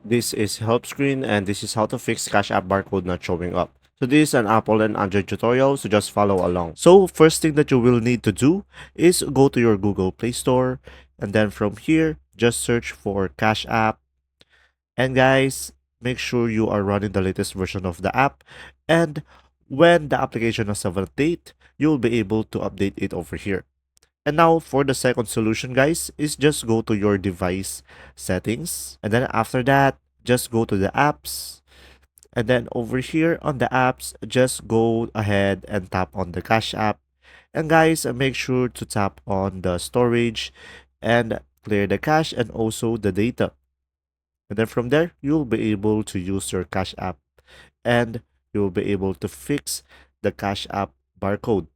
This is Helpscreen and this is how to fix Cash App barcode not showing up. So this is an Apple and Android tutorial, so just follow along. So first thing that you will need to do is go to your Google Play Store, and then from here, just search for Cash App. And guys, make sure you are running the latest version of the app. And when the application has an update, you'll be able to update it over here. And now for the second solution, guys, is just go to your device settings. And then after that, just go to the apps. And then over here on the apps, just go ahead and tap on the Cash App. And guys, make sure to tap on the storage and clear the cache and also the data. And then from there, you'll be able to use your Cash App and you'll be able to fix the Cash App barcode.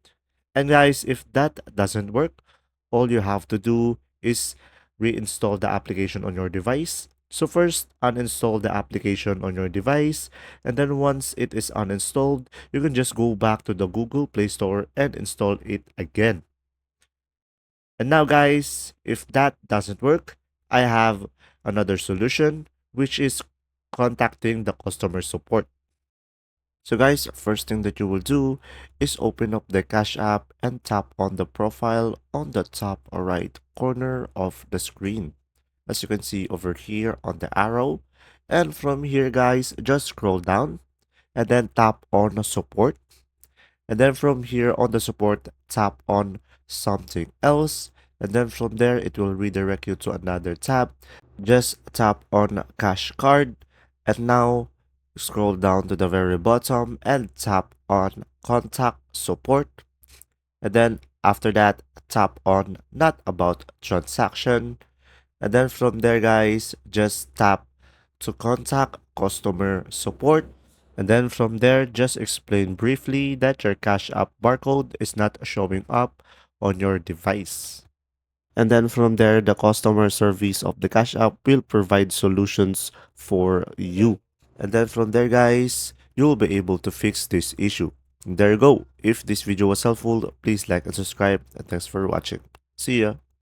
And guys, if that doesn't work, all you have to do is reinstall the application on your device. So first, uninstall the application on your device, and then once it is uninstalled, you can just go back to the Google Play Store and install it again. And now guys, if that doesn't work, I have another solution, which is contacting the customer support. So guys, first thing that you will do is open up the Cash App and tap on the profile on the top right corner of the screen. As you can see over here on the arrow. And from here guys, just scroll down and then tap on support. And then from here on the support, tap on something else. And then from there, it will redirect you to another tab. Just tap on cash card. And now scroll down to the very bottom and tap on contact support. And then after that, tap on not about transaction. And then from there, guys, just tap to contact customer support. And then from there, just explain briefly that your Cash App barcode is not showing up on your device. And then from there, the customer service of the Cash App will provide solutions for you. And then from there, guys, you'll be able to fix this issue. And there you go. If this video was helpful, please like and subscribe. And thanks for watching. See ya.